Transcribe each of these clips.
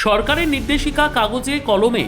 সরকারের নির্দেশিকা কাগজে কলমে,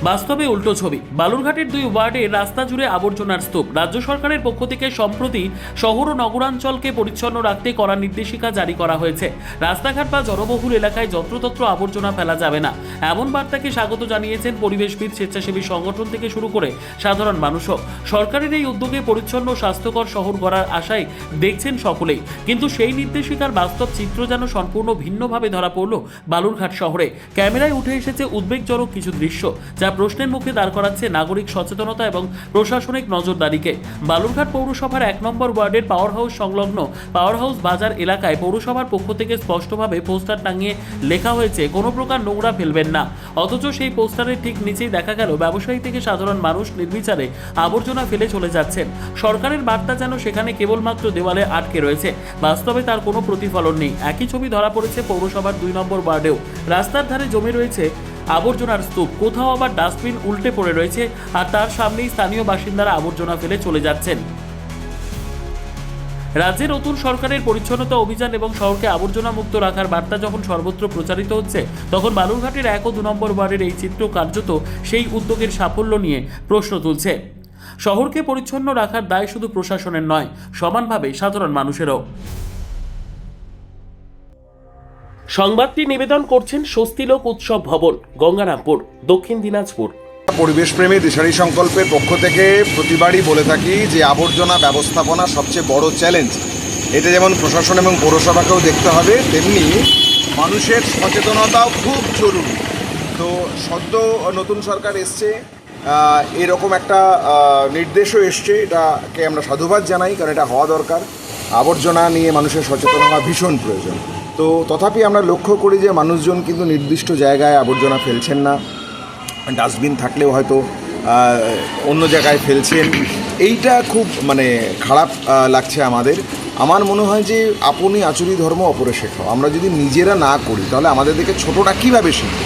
বাস্তবে উল্টো ছবি। বালুরঘাটের 2 ওয়ার্ডের রাস্তা জুড়ে আবর্জনার স্তূপ। রাজ্য সরকারের পক্ষ থেকে সম্প্রতি শহর ও নগরাঞ্চলকে পরিচ্ছন্ন রাখতে কড়া নির্দেশিকা জারি করা হয়েছে। রাস্তাঘাট বা জনবহুল এলাকায় যত্রতত্র আবর্জনা ফেলা যাবে না, এমন বার্তাকে স্বাগত জানিয়েছেন পরিবেশবিদ, স্বেচ্ছাসেবী সংগঠন থেকে শুরু করে সাধারণ মানুষও। সরকারের এই উদ্যোগে পরিচ্ছন্ন স্বাস্থ্যকর শহর গড়ার আশায় দেখছেন সকলেই, কিন্তু সেই নির্দেশিকার বাস্তব চিত্র যেন সম্পূর্ণ ভিন্নভাবে ধরা পড়ল বালুরঘাট শহরে। ক্যামেরায় উঠে এসেছে উদ্বেগজনক কিছু দৃশ্য, যা প্রশ্নের মুখে দাঁড় করাচ্ছে নাগরিক সচেতনতা এবং প্রশাসনিক নজরদারিকে। বালুরঘাট পৌরসভার 1 নম্বর ওয়ার্ডের পাওয়ার হাউস সংলগ্ন পাওয়ার হাউস বাজার এলাকায় পৌরসভার পক্ষ থেকে স্পষ্টভাবে পোস্টার টাঙিয়ে লেখা হয়েছে কোনো প্রকার নোংরা ফেলবেন না, অথচ সেই পোস্টারের ঠিক নিচেই দেখা গেল ব্যবসায়ী থেকে সাধারণ মানুষ নির্বিচারে আবর্জনা ফেলে চলে যাচ্ছেন। সরকারের বার্তা যেন সেখানে কেবলমাত্র দেওয়ালে আটকে রয়েছে, বাস্তবে তার কোনো প্রতিফলন নেই। একই ছবি ধরা পড়েছে পৌরসভার 2 নম্বর ওয়ার্ডেও। রাস্তার ধারে জমে রয়েছে আবর্জনার স্তূপ, কোথাও আবার ডাস্টবিন উল্টে পড়ে রয়েছে, আর তার সামনেই স্থানীয় বাসিন্দারা আবর্জনা ফেলে চলে যাচ্ছেন। রাজ্যের নতুন সরকারের পরিচ্ছন্নতা অভিযান এবং শহরকে আবর্জনা মুক্ত রাখার বার্তা যখন সর্বত্র প্রচারিত হচ্ছে, তখন বালুরঘাটের 1 ও 2 নম্বর ওয়ার্ডের এই চিত্র কার্যত সেই উদ্যোগের সাফল্য নিয়ে প্রশ্ন তুলছে। শহরকে পরিচ্ছন্ন রাখার দায় শুধু প্রশাসনের নয়, সমানভাবে সাধারণ মানুষেরও। সংবাদটি নিবেদন করছেন স্বস্তিলোক উৎসব ভবন, গঙ্গারামপুর, দক্ষিণ দিনাজপুর। পরিবেশপ্রেমী দিশারি সংকল্পের পক্ষ থেকে প্রতিবারই বলে থাকি যে আবর্জনা ব্যবস্থাপনা সবচেয়ে বড় চ্যালেঞ্জ। এটা যেমন প্রশাসন এবং পৌরসভাকেও দেখতে হবে, তেমনি মানুষের সচেতনতাও খুব জরুরি। তো সদ্য নতুন সরকার এসছে, এরকম একটা নির্দেশও এসছে, এটাকে আমরা সাধুবাদ জানাই, কারণ এটা হওয়া দরকার। আবর্জনা নিয়ে মানুষের সচেতন হওয়া ভীষণ প্রয়োজন। তো তথাপি আমরা লক্ষ্য করি যে মানুষজন কিন্তু নির্দিষ্ট জায়গায় আবর্জনা ফেলছেন না, ডাস্টবিন থাকলেও হয়তো অন্য জায়গায় ফেলছেন। এইটা খুব খারাপ লাগছে আমাদের। আমার মনে হয় যে আপনি আচুরি ধর্ম অপরে শেখাও। আমরা যদি নিজেরা না করি তাহলে আমাদের দিকে ছোটোটা কীভাবে শিখবে?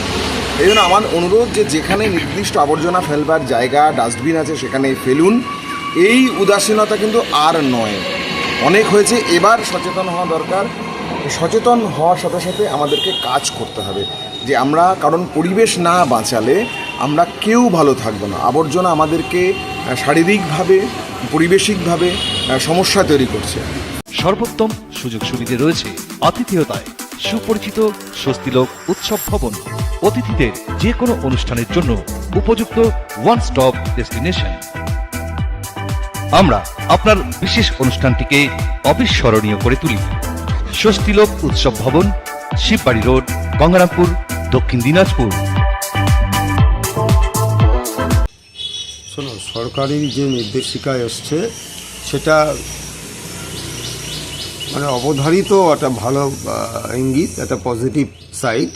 এই জন্য আমার অনুরোধ যে যেখানে নির্দিষ্ট আবর্জনা ফেলবার জায়গা, ডাস্টবিন আছে, সেখানে ফেলুন। এই উদাসীনতা কিন্তু আর নয়, অনেক হয়েছে। এবার সচেতন হওয়া দরকার। সচেতন হওয়ার সাথে সাথে আমাদেরকে কাজ করতে হবে, যে আমরা, কারণ পরিবেশ না বাঁচালে আমরা কেউ ভালো থাকবো না। আবর্জনা আমাদেরকে শারীরিকভাবে, পরিবেশিকভাবে সমস্যা তৈরি করছে। সর্বোত্তম সুযোগ সুবিধা রয়েছে আতিথেয়তায়। সুপরিচিত স্বস্তিলোক উৎসব ভবন অতিথিদের যে কোনো অনুষ্ঠানের জন্য উপযুক্ত ওয়ান স্টপ ডেস্টিনেশন। আমরা আপনার বিশেষ অনুষ্ঠানটিকে অবিস্মরণীয় করে তুলি। স্বস্তিলোক উৎসব ভবন, শিববাড়ি রোড, গঙ্গারামপুর, দক্ষিণ দিনাজপুর। শোনো, সরকারি যে নির্দেশিকা এসছে সেটা অবধারিত একটা ভালো ইঙ্গিত, একটা পজিটিভ সাইড।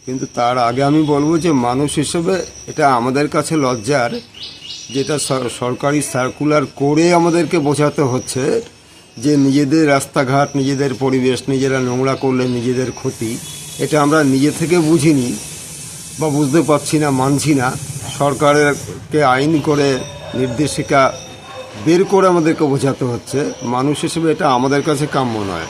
কিন্তু তার আগে আমি বলবো যে মানুষ হিসেবে এটা আমাদের কাছে লজ্জার, যেটা সরকারি সার্কুলার করে আমাদেরকে বোঝাতে হচ্ছে যে নিজেদের রাস্তাঘাট, নিজেদের পরিবেশ নিজেরা নোংরা করলে নিজেদের ক্ষতি। এটা আমরা নিজে থেকে বুঝিনি বা বুঝতে পারছি না, মানছি না। সরকারকে আইন করে নির্দেশিকা বের করে আমাদেরকে বোঝাতে হচ্ছে। মানুষ হিসেবে এটা আমাদের কাছে কাম্য নয়।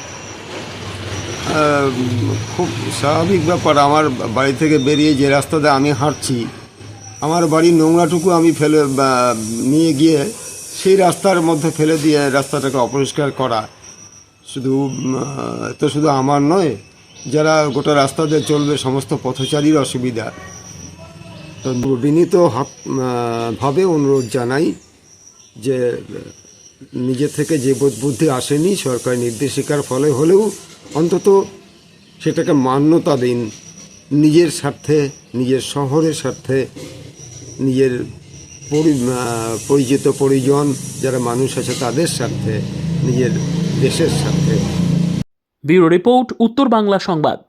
খুব স্বাভাবিক ব্যাপার। আমার বাড়ি থেকে বেরিয়ে যে রাস্তাতে আমি হাঁটছি, আমার বাড়ির নোংরাটুকু আমি ফেলে নিয়ে গিয়ে সেই রাস্তার মধ্যে ফেলে দিয়ে রাস্তাটাকে অপরিষ্কার করা শুধু আমার নয়, যারা গোটা রাস্তা দিয়ে চলবে সমস্ত পথচারীর অসুবিধা। তো বিনীত ভাবে অনুরোধ জানাই যে নিজে থেকে যে বুদ্ধি আসেনি, সরকারি নির্দেশিকার ফলে হলেও অন্তত সেটাকে মান্যতা দিন। নিজের স্বার্থে, নিজের শহরের স্বার্থে, নিজের পরিচিত পরিজন যারা মানুষ আছে তাদের স্বার্থে, নিজের দেশের স্বার্থে। ব্যুরো রিপোর্ট, উত্তর বাংলা সংবাদ।